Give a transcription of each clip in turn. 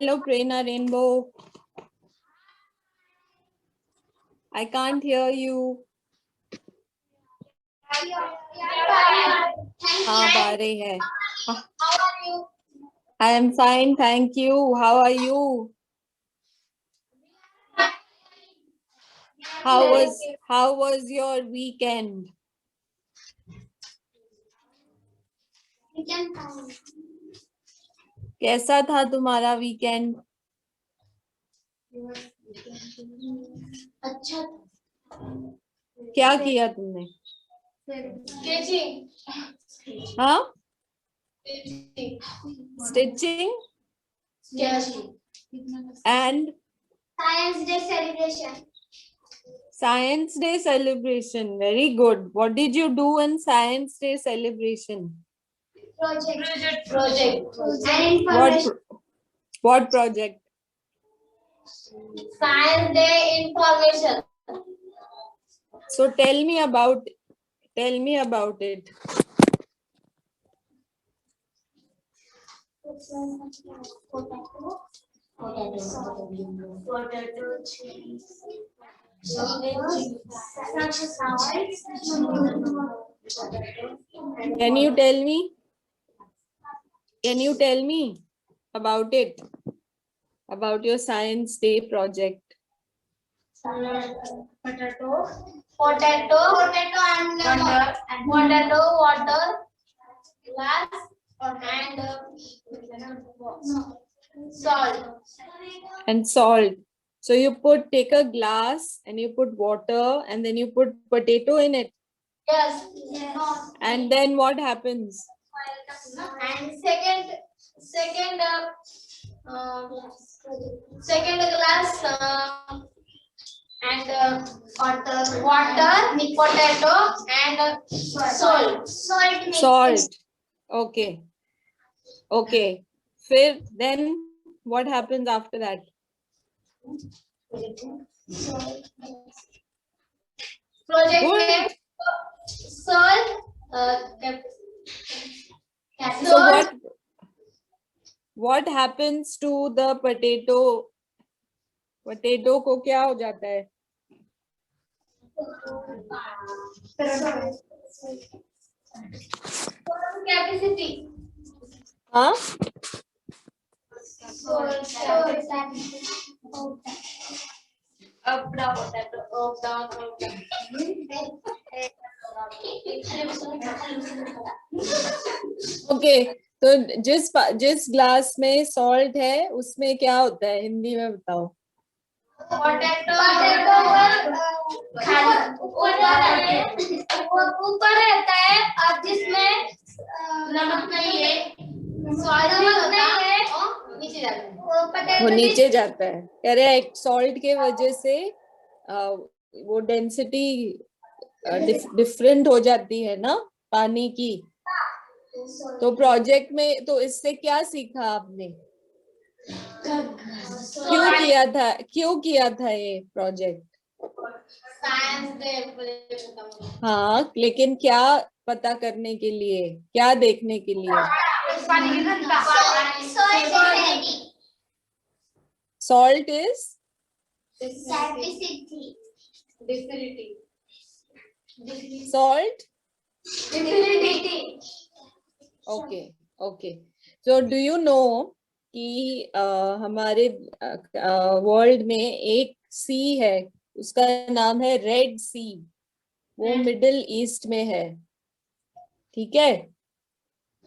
Hello, Prerna Rainbow. I can't hear you. हाँ आ रही है. I am fine, thank you. How are you? How was your weekend? कैसा था तुम्हारा weekend? अच्छा. क्या किया तुमने? हाँ? Stitching? And Science Day celebration. Science Day celebration. Very good. What did you do in Science Day celebration? Project. And information. What project? Science Day information. So tell me about it. Potato cheese. Can you tell me about it? About your Science Day project? Potato and water, glass and salt. So you take a glass and you put water and then you put potato in it. Yes. And then what happens? And second glass and water, potato and salt. Okay. Then what happens after that? Project salt. So what happens to the potato? Potato को क्या हो जाता है? Capacity. हाँ? Okay. तो जिस glass में salt है उसमें क्या होता है हिंदी में बताओ. पोटैटो ऊपर रहता है और जिसमें नमक नहीं है, वो नीचे जाता है. कह रहे हैं सॉल्ट के वजह से वो डेंसिटी डिफरेंट हो जाती है ना पानी की. तो प्रोजेक्ट में तो इससे क्या सीखा आपने? क्यों किया था ये प्रोजेक्ट? हाँ, लेकिन क्या पता करने के लिए, क्या देखने के लिए? Salt is salt. Okay. So do you know कि हमारे वर्ल्ड में एक सी है, उसका नाम है रेड सी. वो मिडिल ईस्ट में है. ठीक है.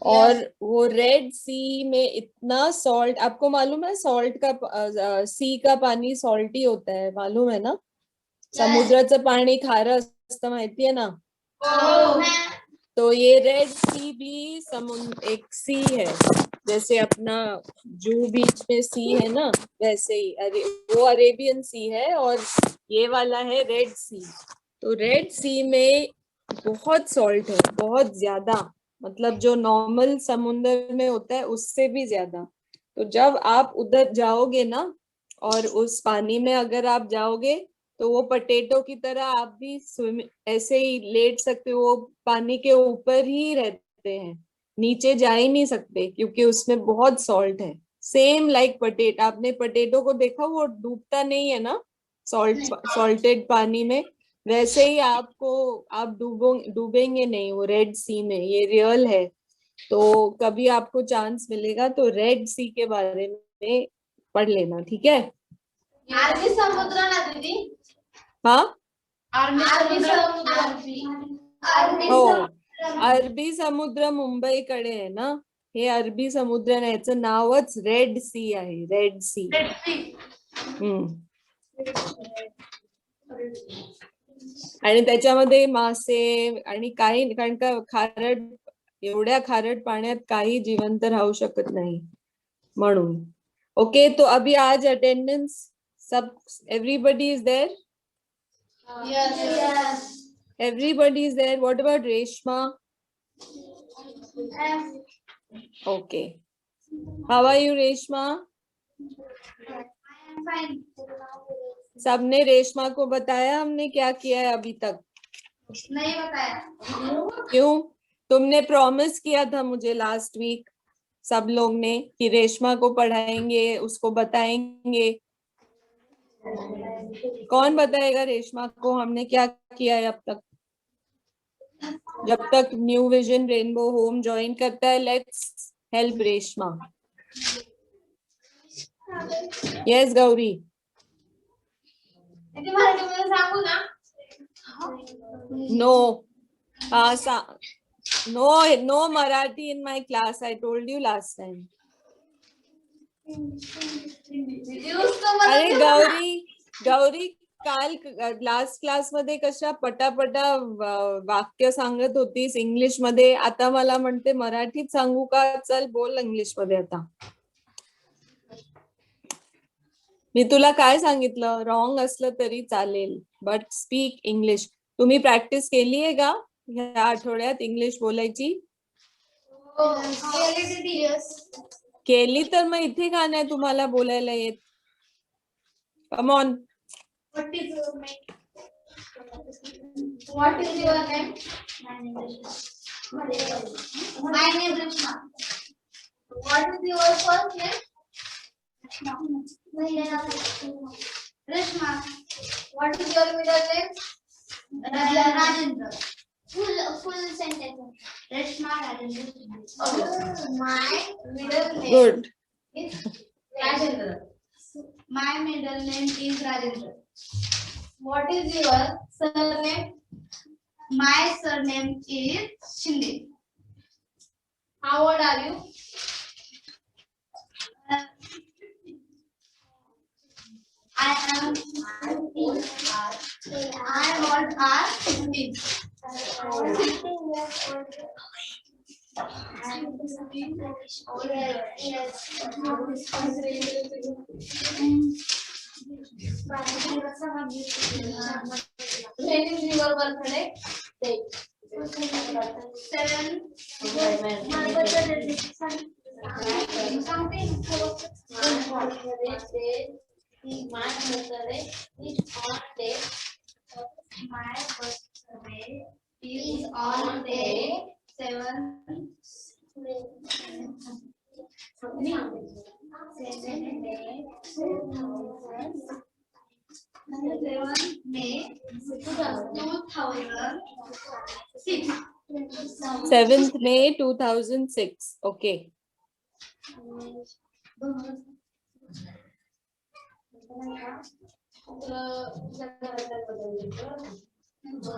और वो रेड सी में इतना सॉल्ट, आपको मालूम है सॉल्ट का सी का पानी सॉल्टी होता है, मालूम है ना? समुद्राचं पाणी खारं असतं माहिती है ना? तो ये रेड सी भी एक सी है, जैसे अपना जूहू बीच में सी है ना, वैसे ही वो अरेबियन सी है और ये वाला है रेड सी. तो रेड सी में बहुत सॉल्ट है, बहुत ज्यादा, मतलब जो नॉर्मल समुद्र में होता है उससे भी ज्यादा. तो जब आप उधर जाओगे ना और उस पानी में अगर आप जाओगे तो वो पोटैटो की तरह आप भी ऐसे ही लेट सकते हो. वो पानी के ऊपर ही रहते हैं, नीचे जा ही नहीं सकते क्योंकि उसमें बहुत सॉल्ट है. सेम लाइक पोटैटो, आपने पोटैटो को देखा, वो डूबता नहीं है ना सॉल्टेड पानी में, वैसे ही आपको, आप डूबेंगे नहीं वो रेड सी में, ये रियल है। तो कभी आपको चांस मिलेगा तो रेड सी के बारे में पढ़ लेना, ठीक है। अरबी समुद्र ना दीदी? हाँ हो, अरबी समुद्र मुंबईकडे आहे ना, हे अरबी समुद्र नाही, याचं नावच रेड सी आहे, रेड सी. आणि त्याच्यामध्ये मासे आणि काही, कारण का खारट, एवढ्या खारट पाण्यात काही जिवंत राहू शकत नाही म्हणून. ओके, तो अभी आज अटेंडेंस सब, everybody is there? yes. Everybody is there. What about Reshma? Okay. How are you, Reshma? I am fine. सबने रेशमा को बताया हमने क्या किया है अभी तक? नहीं बताया। क्यों? तुमने प्रॉमिस किया था मुझे लास्ट वीक, सब लोग ने, कि रेशमा को पढ़ाएंगे, उसको बताएंगे। कौन बताएगा रेशमा को हमने क्या किया है अब तक? जब तक new vision rainbow home join करता है, let's help Reshma. Yes Gauri. सांगू ना? No, no Marathi in my class. I told you last time. अरे गौरी काल लास्ट क्लास मध्ये कशा पटापटा वाक्य सांगत होतीस इंग्लिश मध्ये, आता मला म्हणते मराठीत सांगू का? चल बोल इंग्लिश मध्ये आता. मी तुला काय सांगितलं? रॉंग असलं तरी चालेल, बट स्पीक इंग्लिश. तुम्ही प्रॅक्टिस केली आहे का ह्या आठवड्यात इंग्लिश बोलायची? केली तर मग इथे का नाही तुम्हाला बोलायला येत? Come on. What is your name? What is your name? My name is Rishma. What is your first name? Rishma. What is your middle name? Rajendra. Full sentence. Rishma Rajendra. Okay. My middle name. Good. Is Rajendra. My middle name is Rajendra. What is your surname? My surname is Shinde. How old are you? I am old are 15. When is your birthday? Date. 7. My birthday. Something. My birthday is on day. My birthday is on day 7. 7 May 2006. 7th May 2006. Okay.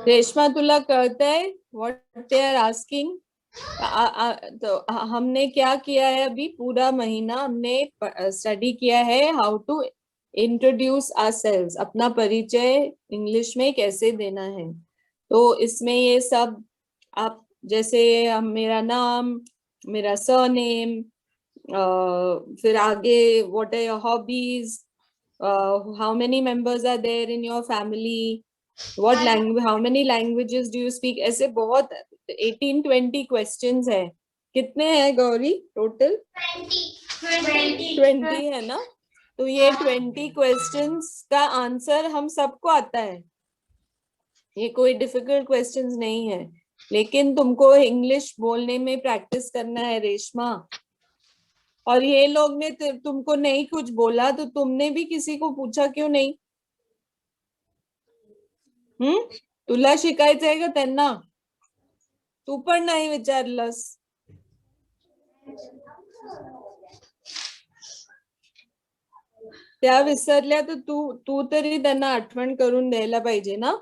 Reshma तुला कळतंय what they are asking? तो हमने क्या किया है अभी पूरा महीना? हमने स्टडी किया है हाउ टू इंट्रोड्यूस आवरसेल्व्स, अपना परिचय इंग्लिश में कैसे देना है। तो इसमें ये सब आप जैसे मेरा नाम, मेरा सरनेम, फिर आगे what are your hobbies, how many members are there in your family, what language, how many languages do you speak, ऐसे बहुत 18-20 क्वेश्चंस है। कितने हैं गौरी टोटल? 20 है ना? तो ये 20 क्वेश्चंस का आंसर हम सबको आता है, ये कोई डिफिकल्ट क्वेश्चंस नहीं है, लेकिन तुमको इंग्लिश बोलने में प्रैक्टिस करना है रेशमा। और ये लोग ने तुमको नहीं कुछ बोला तो तुमने भी किसी को पूछा क्यों नहीं? तुला शिकायचंय का त्यांना? तू पण नाही विचारलंस. त्या विसरल्या तर तू तू तरी त्यांना आठवण करून द्यायला पाहिजे ना.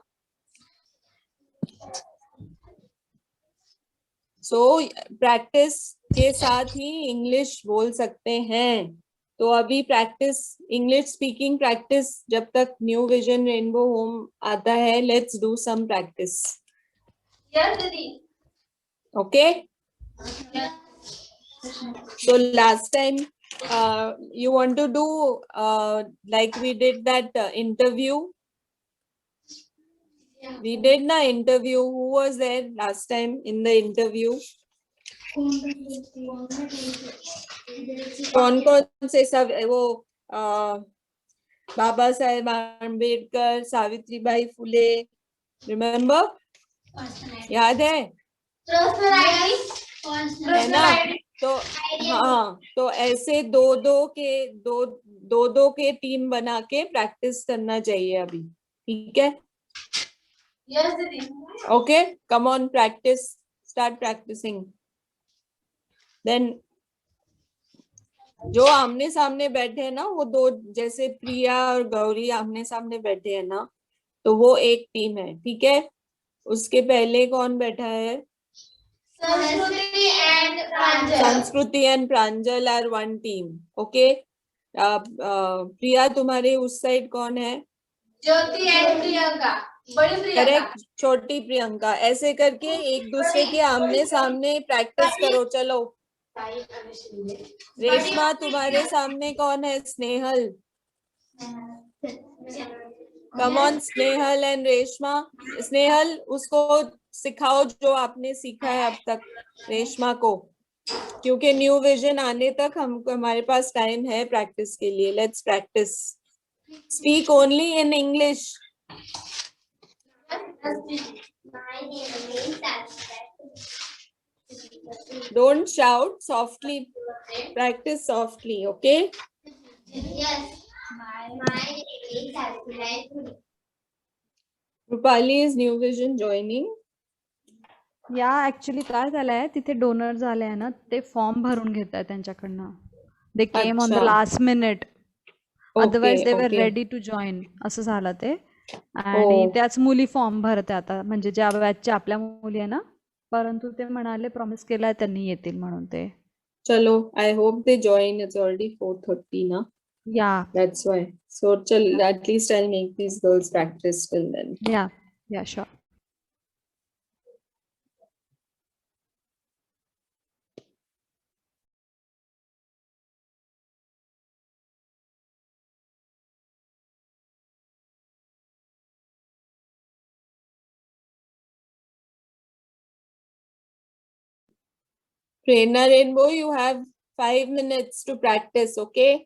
सो प्रैक्टिस के साथ ही इंग्लिश बोल सकते हैं. तो अभी प्रैक्टिस, इंग्लिश स्पीकिंग प्रैक्टिस जब तक न्यू विजन रेनबो होम आता है, let's do some practice. Yes दीदी. Okay. So last time you want to do like we did that interview. We did the interview. Who was there last time in the interview? कौन कौन से सब वो Baba Saheb Ambedkar, Savitribai Phule, remember? याद है ना? तो हाँ, तो ऐसे दो के टीम बना के प्रैक्टिस करना चाहिए अभी. ठीक है? यस दीदी. Okay, come on practice, start practicing. Then जो आमने सामने बैठे हैं ना, वो दो, जैसे प्रिया और गौरी आमने सामने बैठे हैं ना, तो वो एक टीम है. ठीक है? उसके पहले कौन बैठा है? Sanskriti and Pranjal are one team. Okay. Priya, तुम्हारे उस साइड कौन है? ज्योति एंड प्रियंका. बड़ी प्रियंका. करेक्ट, छोटी प्रियंका. ऐसे करके एक दूसरे के आमने सामने प्रैक्टिस करो. चलो. रेशमा, तुम्हारे सामने कौन है? Snehal. Come on, Snehal and Reshma. Snehal, उसको सिखाओ जो आपने सीखा है अब तक रेशमा को, क्योंकि न्यू विजन आने तक हमको, हमारे पास टाइम है प्रैक्टिस के लिए. Let's practice. Speak only in English. Don't shout, softly. Practice softly, okay? Yes. Rupali, is New Vision joining? या ऍक्च्युली काय झालंय, तिथे डोनर झाले आहे ना, ते फॉर्म भरून घेत आहे त्यांच्याकडनं. दे केम ऑन द अच्छा. Last minute, Okay, otherwise they were okay. Ready to join, असं झालं ते. आणि Oh, त्याच मुली फॉर्म भरत आहे आता, म्हणजे ज्या बॅचच्या आपल्या मुली आहे ना, परंतु ते म्हणाले, प्रॉमिस केलाय त्यांनी येतील म्हणून ते. chalo. I hope they join. It's already 4:30 na. या That's why. So, at least I'll make these girls practice till then. या sure. Prerna Rainbow, you have 5 minutes to practice, okay?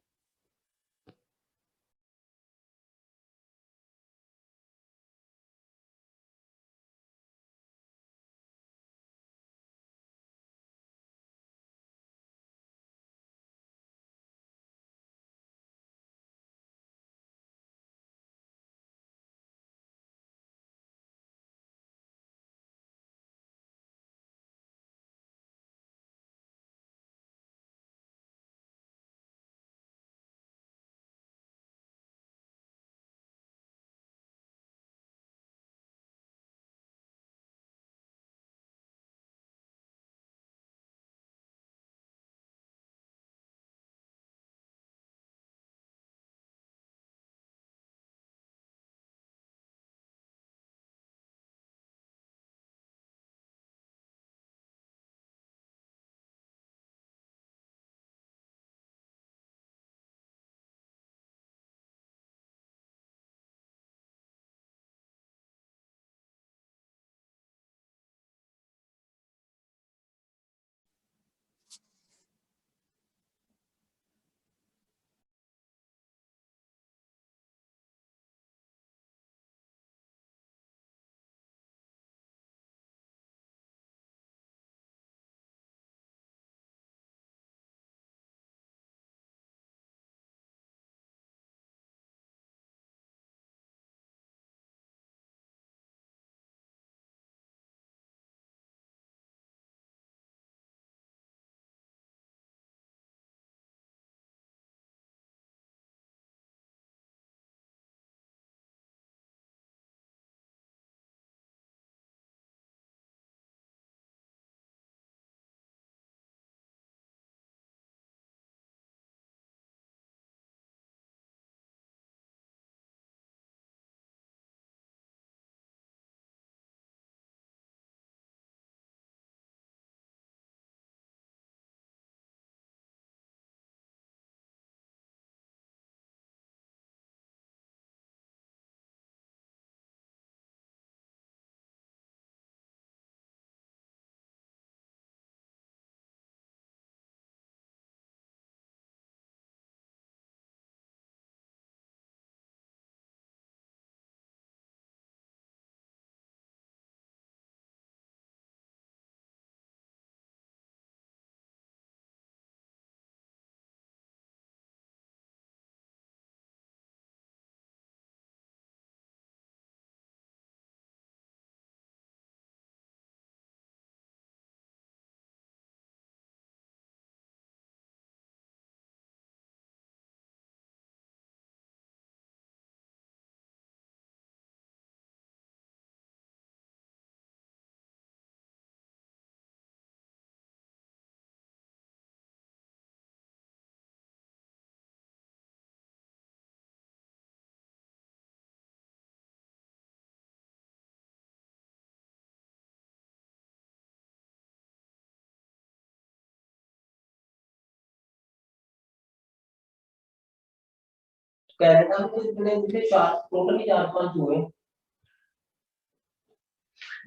Canada में इतने मुझे 4 टोटल 4-5 हुए,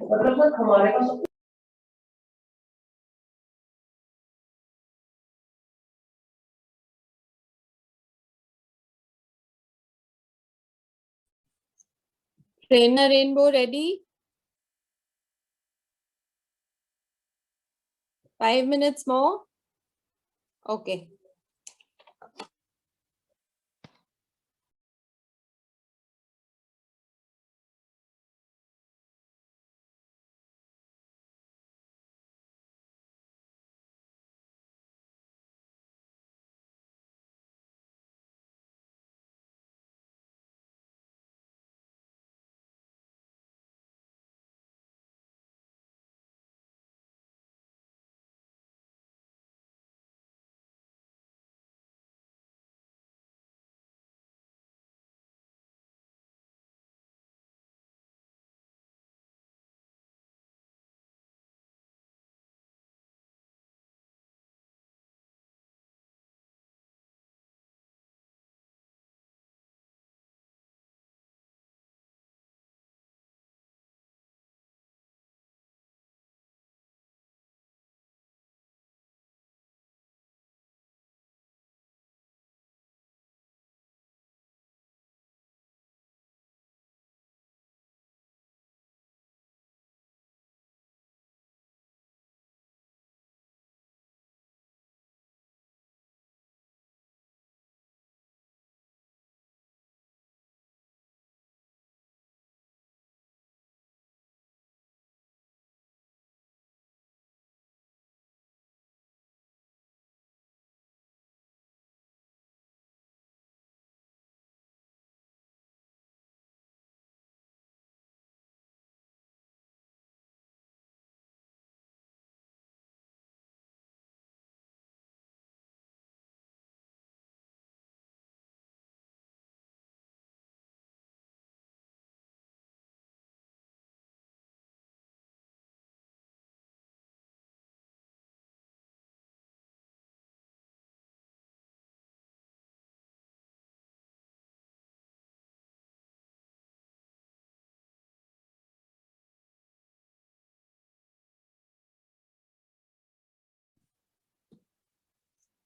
मतलब sir हमारे पास Trainer Rainbow ready? 5 minutes more. Okay.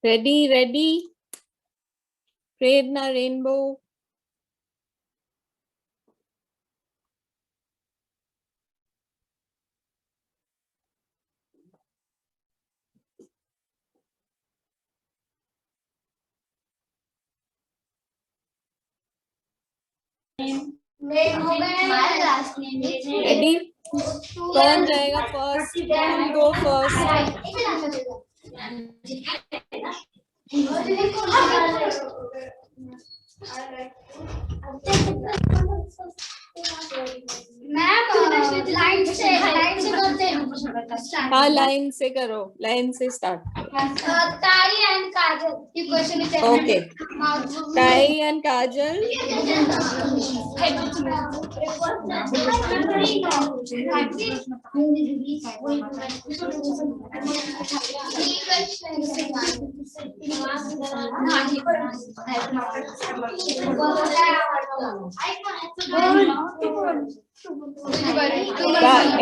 Ready, ready. Prerna Rainbow. Ready? कौन जाएगा first? Who will go first? हाँ लाइन से करो, लाइन से स्टार्ट। ताई एंड काजल की question is Okay. Kai and Kajal.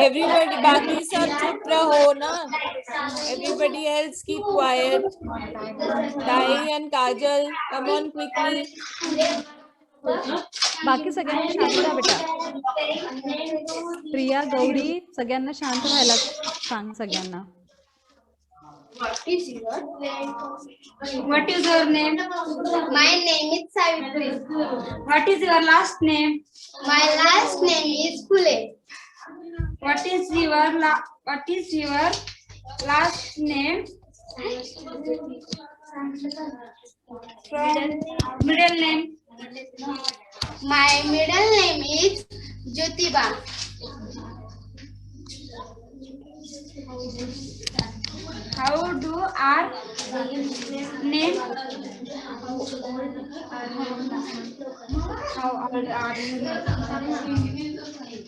Everybody, बाकी सब चुप रहो ना. Everybody else keep quiet. Kai and Kajal, come on quickly. बाकी सगळ्यांनी शांत राहा बेटा. प्रिया, गौरी सगळ्यांना शांत राहायला सांग सगळ्यांना. What is your name? What is your name? My name is Savitri. What is your last name? My last name is Phule. What is your last name? Middle name. My middle name is Jyotiba. How do our name? How are you?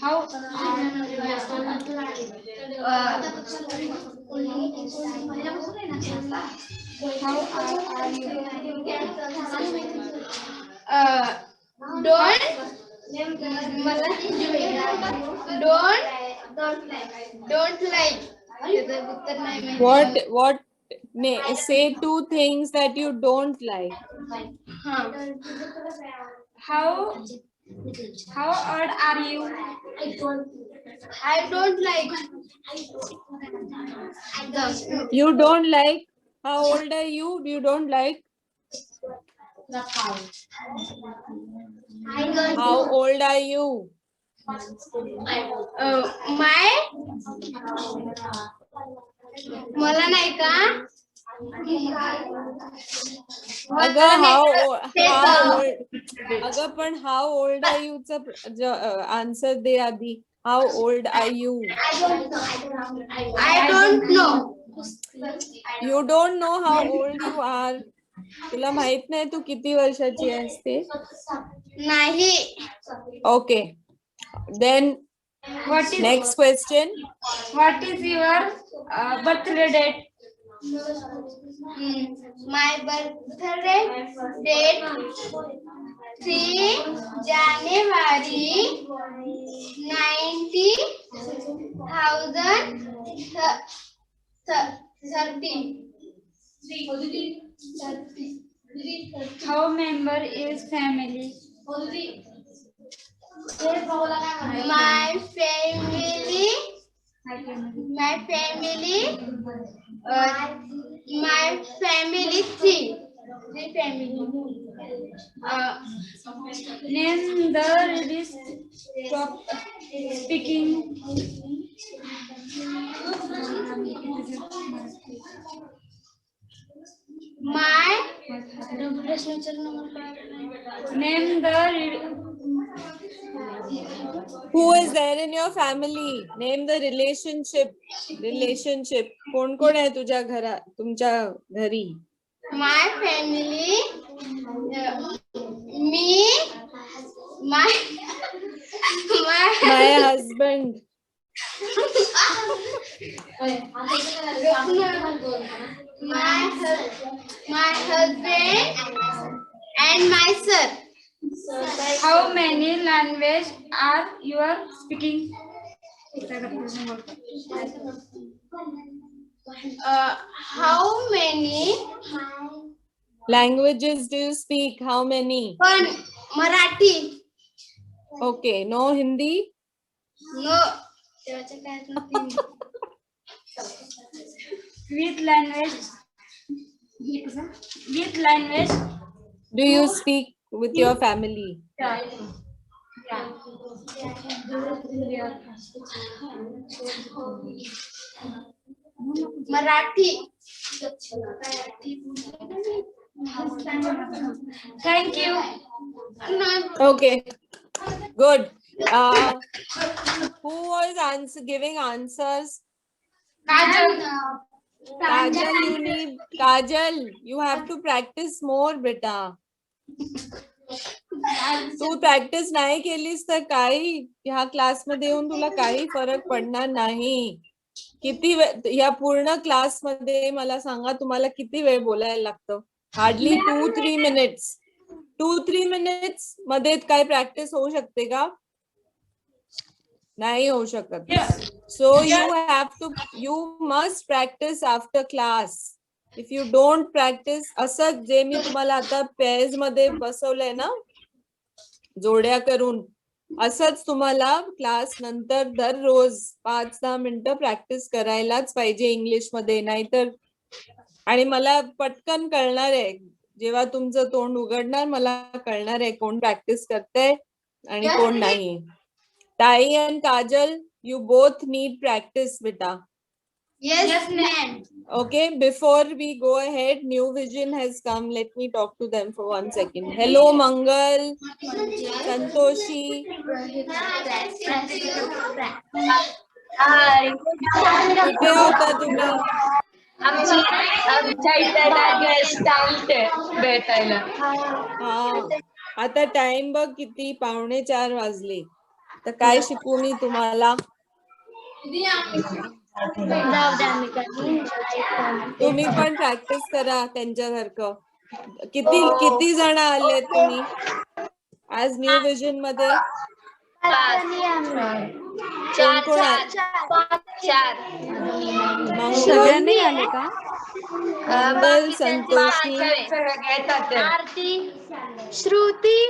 How Don't like. What say two things that you don't like. How old are you? I don't like. You don't like. How old are you? You don't like. How old are you? मला नाही का अगं how old अगं पण how old are you च answer दे आधी. How old are you? I don't know. You don't know how old you are. तुला माहित नाही तू किती वर्षाची आहेस ते. नाही. Okay. Then next question. What is your birthday date? My birthday date 3 January 1913. How member is family? My family three family. Name the list. Stop speaking. Name the. Who is there in your family? Name the relationship. कोण कोण आहे तुझ्या तुमच्या घरी? My family. Me. My husband. my husband and my son. How many languages are you speaking? How many languages do you speak? How many? One Marathi. Okay, no Hindi? No. Which language do you speak with your family? Marathi. Thank you. Okay, good. Who was giving answers? Kajal, you have to practice more, beta. तू practice नाही केलीस तर काही ह्या class मध्ये येऊन तुला काही फरक पडणार नाही. किती या पूर्ण क्लास मध्ये मला सांगा तुम्हाला किती वेळ बोलायला लागतं? Hardly 2-3 minutes. 2-3 मिनिट्स मध्ये काय प्रॅक्टिस होऊ शकते का? नाही होऊ शकत. So you must practice after class. If you don't practice, असं जे मी तुम्हाला आता पेअर्स मध्ये बसवलंय ना जोड्या करून, असंच तुम्हाला क्लास नंतर दररोज 5-10 मिनिटं प्रॅक्टिस करायलाच पाहिजे इंग्लिश मध्ये. नाहीतर आणि मला पटकन कळणार आहे जेव्हा तुमचं तोंड उघडणार मला कळणार आहे कोण प्रॅक्टिस करतंय आणि कोण नाही. ताई and Kajal, you both need practice, beta. Yes, ma'am. Okay, before we go ahead, New Vision has come. Let me talk to them for 1 second. Hello, Mangal, Santoshi. कुठे होता तुम्ही? हा, आता टाइम बघ किती 3:45 वाजले. तर काय शिकू मी तुम्हाला? तुम्ही पण प्रॅक्टिस करा त्यांच्यासारखं. किती जण आले तुम्ही आज न्यू विजन मध्ये? कोण कोण मंगल, सगळ्यांनी नाही आले का? मंगल, संतोषी, आरती, श्रुती,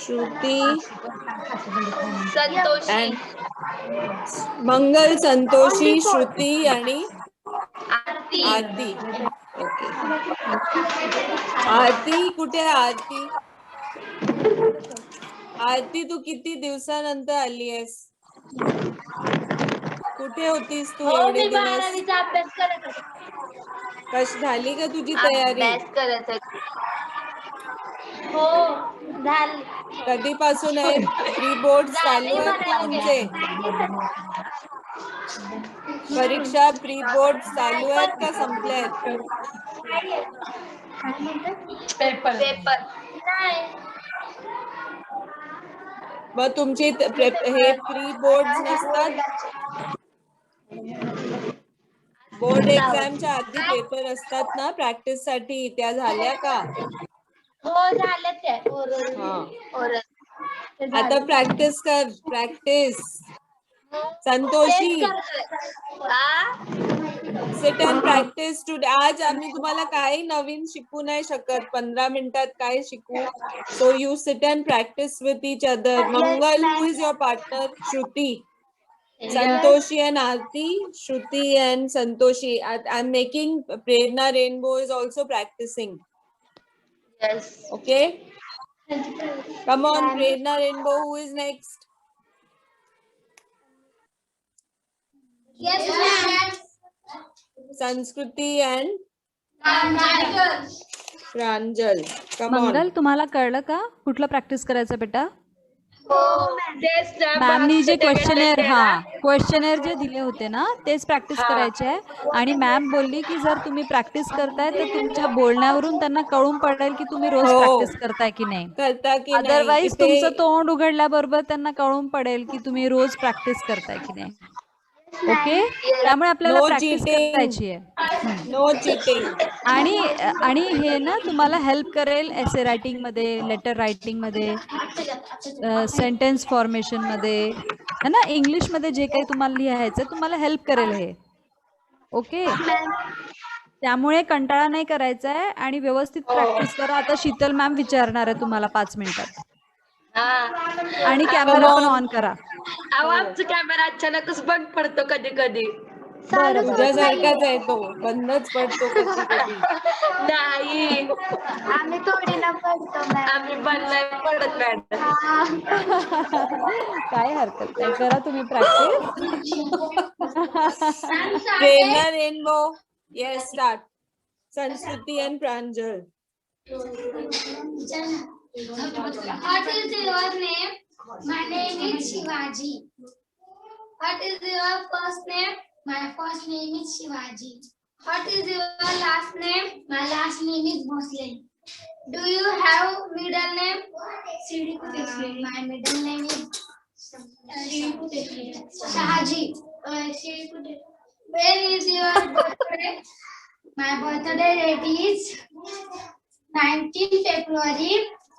श्रुती संतोषी, and मंगल, संतोषी, श्रुती आणि आरती. आरती. ओके. आरती कुठे आहे आरती? आरती तू किती दिवसानंतर आली आहेस? कुठे होतीस तू हो, एवढे मी दिवस? 12वीचा अभ्यास करत होते. कशी झाली का तुझी तयारी? अभ्यास करत होते. हो, झाली. कधीपासून आहे? प्री बोर्ड चालू झाली आहेत का तुमचे? म्हणायला. परीक्षा प्री बोर्ड चालू आहेत का संपल्यात? पेपर नाही. मग तुमची हे प्री बोर्ड नसतात? बोर्ड एक्झामच्या आधी पेपर असतात ना प्रॅक्टिस साठी, त्या झाल्या का? हो, झाले ते. हा. आता प्रॅक्टिस कर, practice. Santoshi, sit and practice today. आज आम्ही तुम्हाला काही नवीन शिकू नाही शकत. 15 मिनिटात काय शिकू? So you sit and practice with each other. Mangal, who is your partner? Shruti. Santoshi and Aarti, Shruti and Santoshi. I'm making Prerna Rainbow is also practicing. Yes. Okay? Come on, Prerna Rainbow. Who is next? Yes, ma'am. Sanskriti and Pranjal. Come on. मंगल, तुम्हाला कळलं का कुठलं practice करायचं बेटा? हो, मॅमनी जे क्वेश्चनेर जे दिले होते ना तेच प्रॅक्टिस करायचे आहे. आणि मॅम बोलली की जर तुम्ही प्रॅक्टिस करताय तर तुमच्या बोलण्यावरून त्यांना कळून पडेल की तुम्ही रोज हो. प्रॅक्टिस करताय की नाही. करता की नाही? अदरवाईज इथे तुमचं तोंड उघडल्याबरोबर त्यांना कळून पडेल की तुम्ही रोज प्रॅक्टिस करताय की नाही. ओके, त्यामुळे आपल्याला नो प्रॅक्टिस चीटिंग. करायची आहे. No cheating. आणि हे ना तुम्हाला हेल्प करेल एसे रायटिंग मध्ये, लेटर रायटिंग मध्ये, सेंटेन्स फॉर्मेशन मध्ये, है ना, इंग्लिश मध्ये जे काही तुम्हाला लिहायचं तुम्हाला हेल्प करेल हे. ओके, त्यामुळे कंटाळा नाही करायचा आहे आणि व्यवस्थित प्रॅक्टिस करा. आता शीतल मॅम विचारणार आहे तुम्हाला 5 मिनिटात. आणि कॅमेरा पण ऑन करा. आवाज कॅमेरा अचानकच बंद पडतो कधी कधी. बरं बरं. तुझ्यासारखाच आहे तो, बंदच पडतो कधी कधी. नाही, आम्ही थोडी ना पडतो आम्ही बंद नाही पडत मॅडम. काय हरकत नाही, करा तुम्ही practice. Prerna Rainbow. Yes, start. Sanskriti and Pranjal. What is your name? My name is Shivaji. What is your first name? My first name is Shivaji. What is your last name? My last name is Bhosle. Do you have middle name? My middle name is Shahaji. When is your birthday? My birthday date is 19 February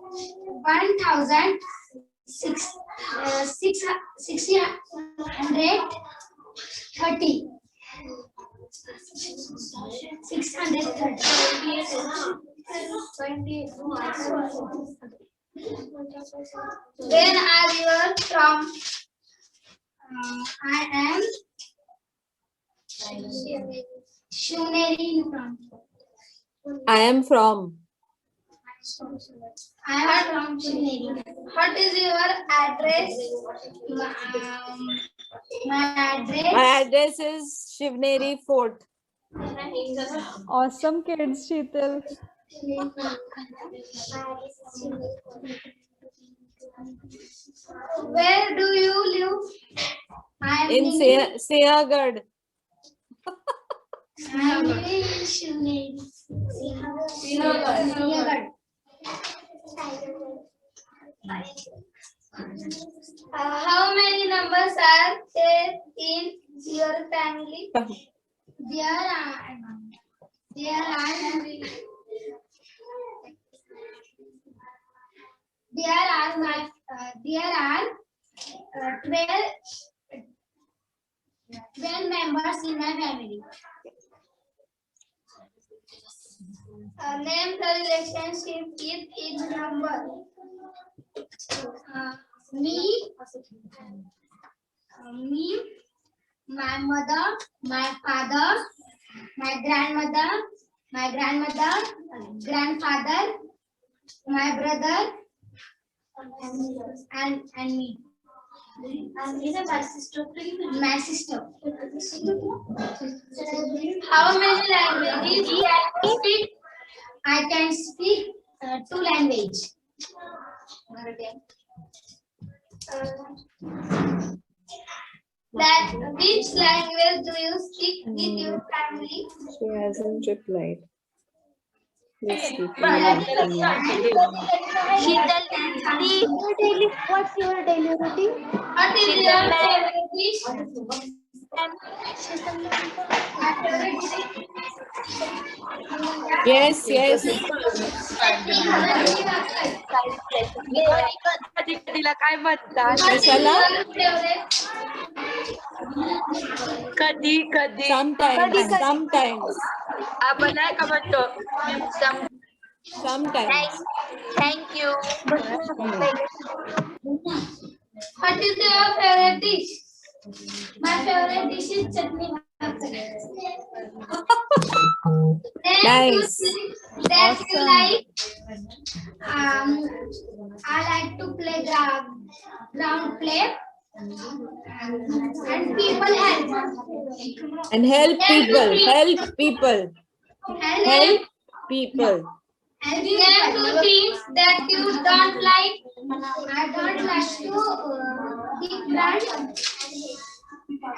1630. 630. When are you from? I am Shuneri from. I am from. I am from Shuneri. What is your address? My address. My address is Shivneri Fort. Awesome kids Sheetal. Where do you live? I am In Siagarh. I am living in Shuneri. Siagarh. How many numbers are there in your family? There are There are 12 members in my family. Name the relationship with each number. Me, my mother, my father, my grandmother, grandfather, my brother, and me. My sister. How many languages can you speak? I can speak 2 languages. Which language do you speak with your family? She hasn't replied. Please keep What's your daily routine? What is your favorite dish? Yes, yes. तिला काय म्हणतात कशाला? कधी कधी Sometimes, sometimes, आपण नाही का म्हणतो sometimes. Thank you What is your favorite dish? My favorite dish is chutney. Nice. That you like? I like to play ground play and people help. And help people, help people, help people. And name 2 things that you don't like. I don't like to eat bread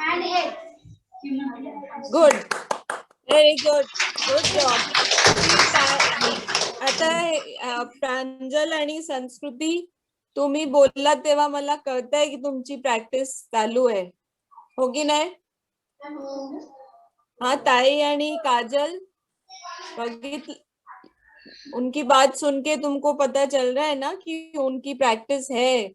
and egg. Good. Very good. Good job. आता प्रांजल आणि संस्कृती तुम्ही बोलला तेव्हा मला कळतंय की तुमची प्रॅक्टिस चालू आहे, हो की नाही? हाँ, ताई आणि काजल बघितलं, उनकी बात सुन के तुमको पता चल रहा है ना कि उनकी प्रैक्टिस है.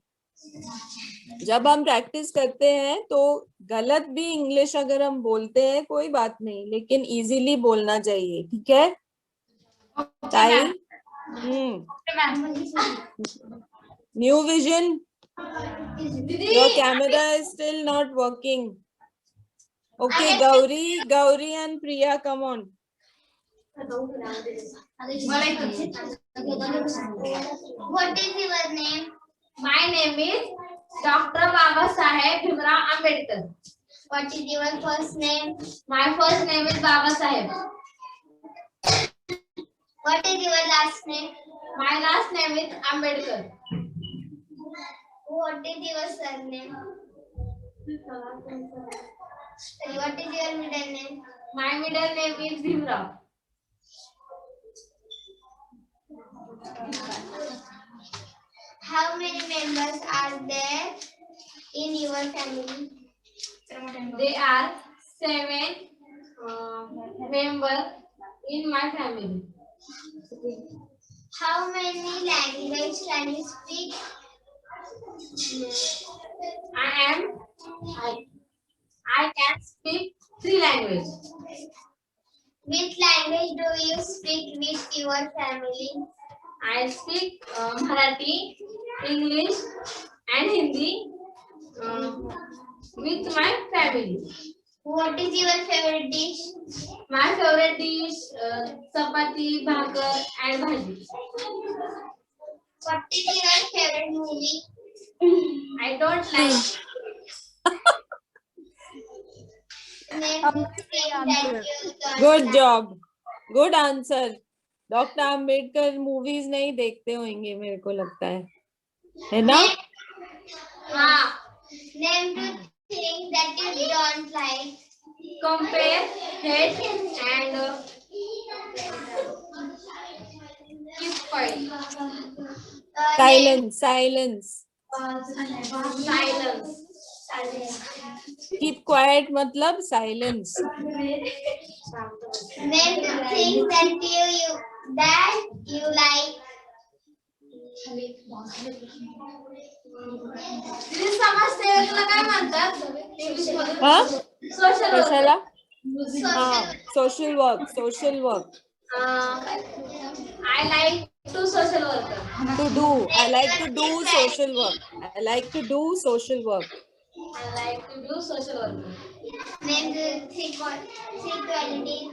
जब हम प्रैक्टिस करते हैं तो गलत भी इंग्लिश अगर हम बोलते हैं कोई बात नहीं, लेकिन इजीली बोलना चाहिए, ठीक है ताई? New vision, your camera is still not working. Okay, Gauri and Priya, come on. What is your name? My name is Dr. Babasaheb Bhimrao Ambedkar. What is your first name? My first name is Babasaheb. What is your last name? My last name is Ambedkar. What is your surname? What is your middle name? My middle name is Bhimrao. How many members are there in your family? There are 7 members in my family. How many languages can you speak? I can speak 3 languages. Which language do you speak with your family? I speak Marathi, English, and Hindi with my family. What is your favorite dish? My favorite dish chapati, bhakar, and bhaji. What is your favorite movie? I don't like. Good job, good answer. Doctor Ambedkar movies नहीं देखते होंगे मेरे को लगता है ना? हाँ. Name 2 things that you don't like. Compare, hate, and keep quiet. Silence. Silence. Keep quiet मतलब silence. Name 2 things that you like. दीदी समाजसेवेला काय म्हणतात इंग्लिश मध्ये? हा सोशल कशाला वर्कर. हा social work I like to social worker. to do. I like to do social work. I like to do social work. I like to do social worker. Name the three qualities.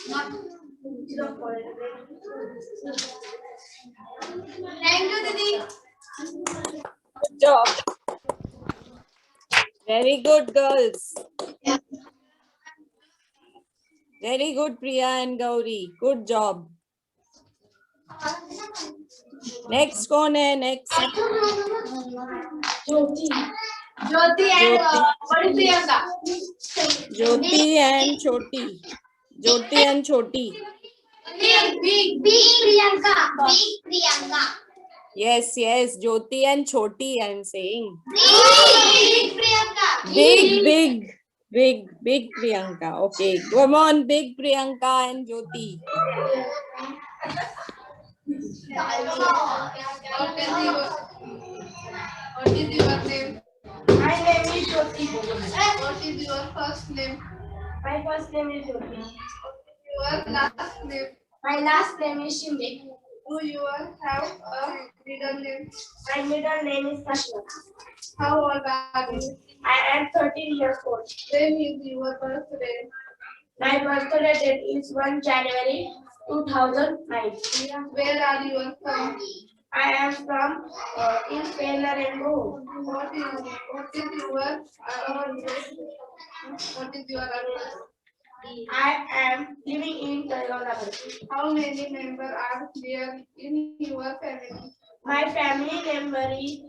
Not. Thank you, Didi. Good job. Very good, girls. Very good, Priya and Gauri. Good job. Next कौन है? Next. Jyoti and what is Priyanka? Jyoti and Choti. Jyoti and Choti. Big Priyanka. Big Priyanka. Yes, yes. Jyoti and Choti, I'm saying. Big Priyanka. Big Priyanka. Okay. Come on, big Priyanka and Jyoti. What is your name? My name is Jyoti. What is your first name? My first name is Jyoti. What is your last name? My last name is Shinde. Do you have a middle name? My middle name is Kashmir. How old are you? I am 13 years old. When is your birthday? My birthday date is 1 January 2009. Where are you from? I am from in Rainbow. What is your address? I am living in Telangana. How many members are there in your family? My family member is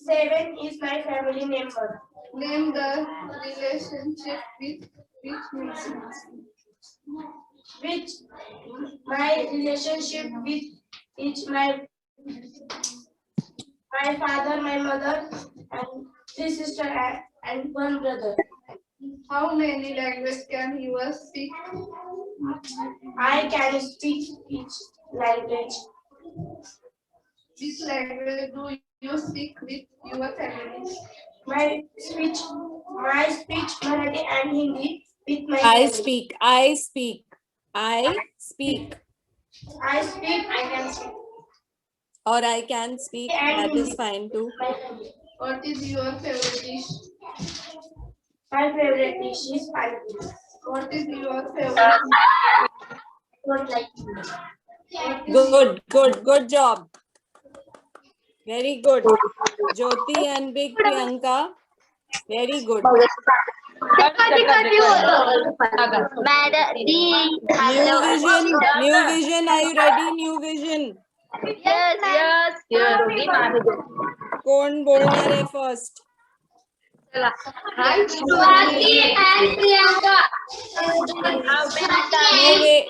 7. Is my family member. Name the relationship with which my relationship with each my father, my mother, and 3 sisters and 1 brother. How many languages can you speak? I can speak each language. Which language do you speak with your family? My speech, Marathi and Hindi with my I family. speak. I speak, I can speak. Or I can speak. That is fine too. What is your favorite dish? My favorite dish is pani. What is your favorite? Don't like Good job. Very good. Jyoti and big Priyanka. Very good. New vision. Are you ready? New vision. Yes. कौन बोलणार है first? Hi, Swati and Priyanka. No, wait.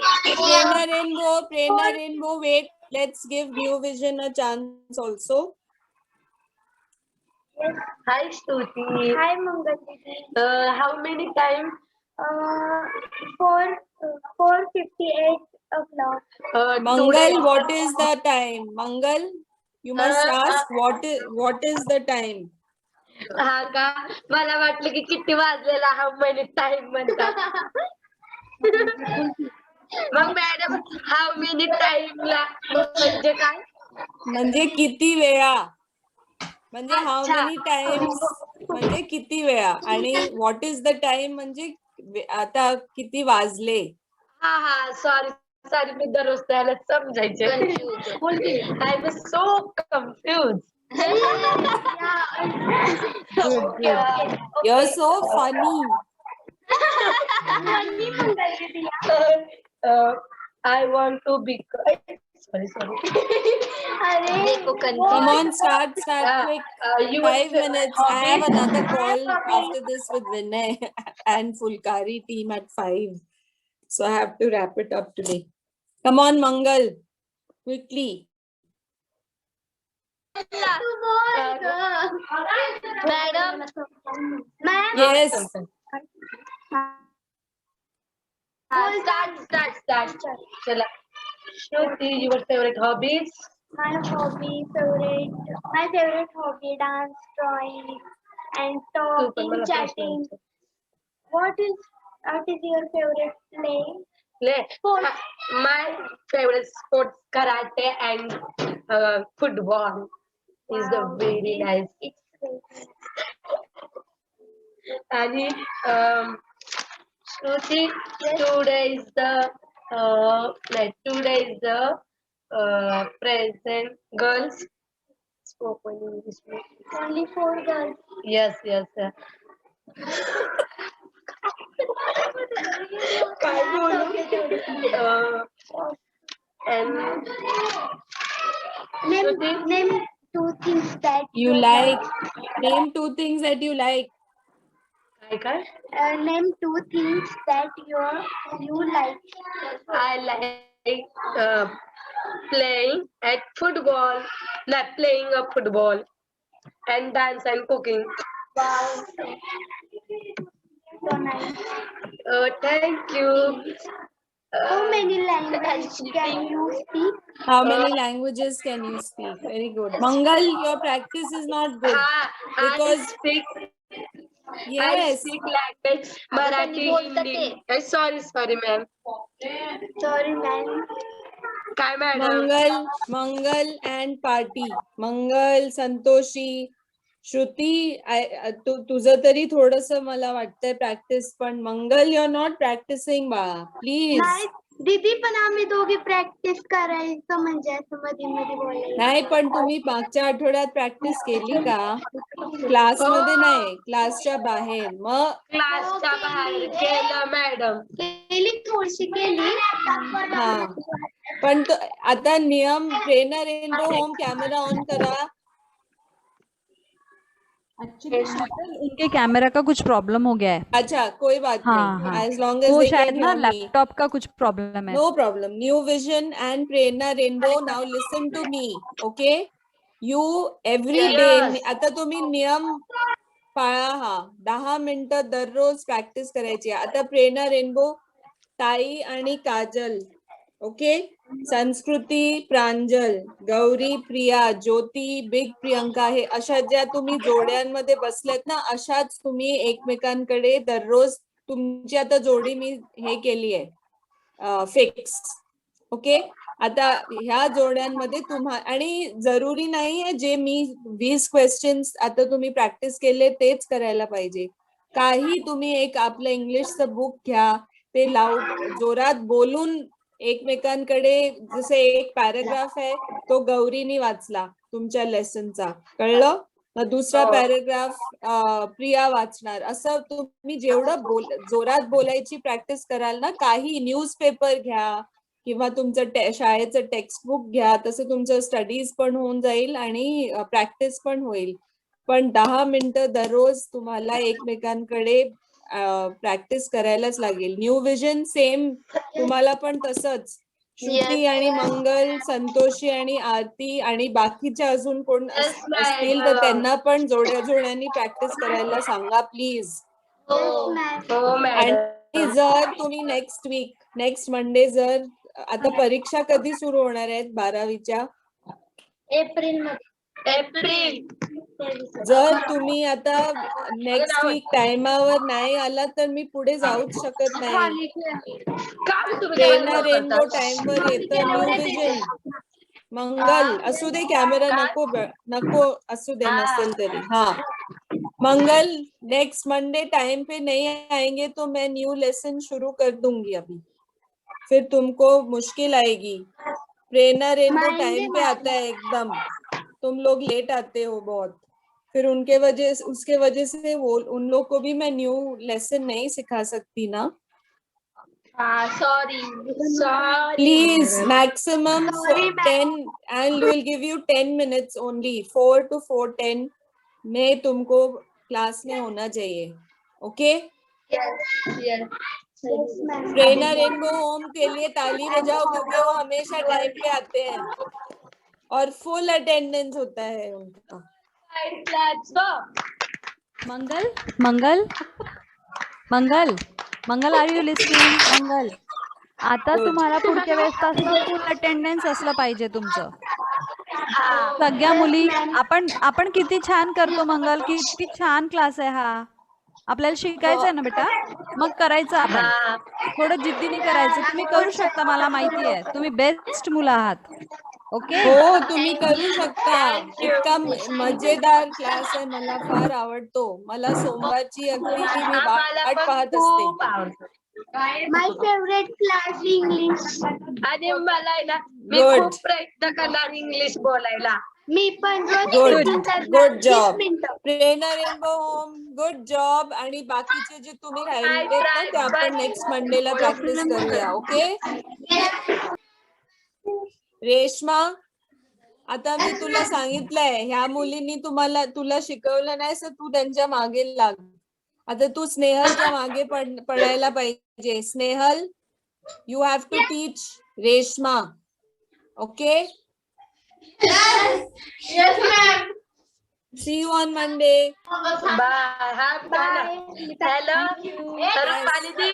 Prerna Rainbow, wait. Let's give New Vision a chance also. Hi, Stuti. Hi, Mangal. How many times? 4:58 o'clock. Mangal, what is the time? Mangal, you must ask what is the time? हा का मला वाटलं की किती वाजलेला how many time म्हणतात मग madam how many टाइमला म्हणजे काय म्हणजे किती वेळा म्हणजे हाऊ मेनी टाइम्स म्हणजे किती वेळा आणि व्हॉट इज द टाइम म्हणजे आता किती वाजले हा सॉरी मी दररोज त्याला समजायचे I was so confuse Good. You're so funny. I want to be sorry. Come on, start quick. 5 minutes. I have another call after this with Vinay and Fulkari team at 5. So I have to wrap it up today. Come on, Mangal. Quickly. Madam. Yes. Start. Chala. Shruti, your favorite hobbies? My favorite hobby, dance, drawing, and तू पण talking, मला प्रश्न chatting. विचार. What is your favorite play? ले. My favorite sports karate and football is the very nice. It's great. आणि Shruti, today is the present girls spoken English. Only 4 girls. Yes, yes. काय बोलू? And Name 2 things that You like. Name 2 things that you like. काय? Name 2 things that you like. I like playing at football, not playing a football, and dance and cooking. Wow. So nice. Thank you. How many languages can you speak? How many languages can you speak? Very good. Mangal, your practice is not good. Because I yes, speak language Marathi, Hindi. Sorry, ma'am. Sorry, ma'am. काय madam? Mangal and Party. Mangal, Santoshi, Shruti, तुझं तरी थोडस मला वाटतंय practice, पण मंगल you're not practicing बाळा. Please. नाही दीदी, पण आम्ही दोघी प्रॅक्टिस करायचं म्हणजे असं मध्ये मध्ये बोलायचं. नाही, पण तुम्ही मागच्या आठवड्यात प्रॅक्टिस केली का? क्लासमध्ये नाही, क्लासच्या बाहेर. मग क्लासच्या बाहेर केलं मॅडम. केली, थोडीशी केली. हा, पण आता नियम trainer rainbow home camera on करा. एक्चुअली शीतल, उनके कैमरा का कुछ प्रॉब्लम हो गया है. अच्छा, कोई बात हाँ, नहीं. हाँ. As long as वो they शायद can ना hear me. लैपटॉप का कुछ प्रॉब्लम है. No problem. New Vision and Prerna Rainbow. Now listen to me, okay? You every day. Yes. आता तुम्ही नियम पाळा हा. 10 मिनिटं दररोज प्रॅक्टिस करायची. आता प्रेरणा रेनबो, ताई आणि काजल, ओके? संस्कृती, प्रांजल, गौरी, प्रिया, ज्योती, बिग प्रियंका, हे अशा ज्या तुम्ही जोड्यांमध्ये बसलेत ना, अशाच तुम्ही एकमेकांकडे दररोज तुमची आता जोडी मी हे केली आहे फिक्स, ओके? आता ह्या जोड्यांमध्ये आणि जरुरी नाहीये जे मी 20 क्वेश्चन्स आता तुम्ही प्रॅक्टिस केले तेच करायला पाहिजे. काही तुम्ही एक आपलं इंग्लिशचं बुक घ्या, ते लाऊड जोरात बोलून एकमेकांकडे, जसे एक पॅराग्राफ आहे तो गौरीनी वाचला तुमच्या लेसनचा, कळलं? दुसरा पॅराग्राफ प्रिया वाचणार. असं तुम्ही जेवढं जोरात बोलायची प्रॅक्टिस कराल ना, काही न्यूजपेपर घ्या किंवा तुमचं शाळेचं टेक्स्टबुक घ्या, तसं तुमचं स्टडीज पण होऊन जाईल आणि प्रॅक्टिस पण होईल. पण 10 मिनिटं दररोज तुम्हाला एकमेकांकडे प्रॅक्टिस करायलाच लागेल. न्यू विजन सेम तुम्हाला पण तसंच. श्रुती आणि मंगल, संतोषी आणि आरती आणि बाकीच्या अजून कोण असतील तर त्यांना पण जोड्यांनी प्रॅक्टिस करायला सांगा प्लीज. हो मॅडम. आणि जर तुम्ही नेक्स्ट मंडे, जर आता परीक्षा कधी सुरू होणार आहेत 12वीच्या? एप्रिल जर तुम्ही आता नेक्स्ट वीक टाइमावर नाही आला तर मी पुढे जाऊच शकत नाही. प्रेरणा रेनबो टाइमवर येतं. न्यू विजन, मंगल असू दे, कॅमेरा नको असू दे, नसेल तरी. हाँ मंगल, नेक्स्ट मंडे टाइम पे नहीं आएंगे तो मैं न्यू लेसन शुरू कर दूंगी अभी, फिर तुमको मुश्किल आएगी. प्रेरणा रेनबो टाइम पे आता है एकदम, तुम लोग लेट आते हो बहुत, फिर उसके वजह से वो उन लोग को भी मैं न्यू लेसन नहीं सिखा सकती ना. Sorry. Please, maximum 10, and will give you 10 minutes only. 4 to 4:10 में तुमको क्लास में होना चाहिए, ओके? Yes. प्रेरणा रेनबो होम के लिए ताली बजाओ, क्योंकि वो हमेशा टाइम पे आते हैं और फुल अटेंडेंस होता है उनका. Let's go. Mangal, are you listening? Mangal, आता तुम्हाला पुढच्या वेळेस पासून फुल अटेंडन्स असलं पाहिजे तुमचं. सगळ्या मुली आपण आपण किती छान करतो मंगल, किती छान क्लास आहे हा. आपल्याला शिकायचं आहे ना बेटा, मग करायचं आपण. हा. थोडं जिद्दीने करायचं. तुम्ही करू शकता, मला माहिती आहे. तुम्ही बेस्ट मुलं आहात. ओके. हो तुम्ही करू शकता. इतका मजेदार क्लास आहे, मला फार आवडतो. मला सोमवारची अगदी मी आम्हाला वाट पण पाहत खूप असते. आवडतं. My favorite class English. आणि मला आहे ना, मी Good. खूप प्रयत्न करणार इंग्लिश बोलायला. मी पण रोज Good. practice करणार. Good 20 job. मिनिटं. प्रेरणा रेनबो होम, गुड जॉब. आणि बाकीचे जे तुम्ही राहिले ना ते आपण नेक्स्ट मंडेला प्रॅक्टिस करूया. ओके रेश्मा, आता मी तुला सांगितलंय ह्या मुलींनी तुला शिकवलं नाही तर तू त्यांच्या मागे लाग. आता तू स्नेहलच्या मागे पडायला पाहिजे. Snehal, you have to teach Reshma. Okay Yes, ma'am. See you on Monday. Bye. Hello. Yes. पाणी दे.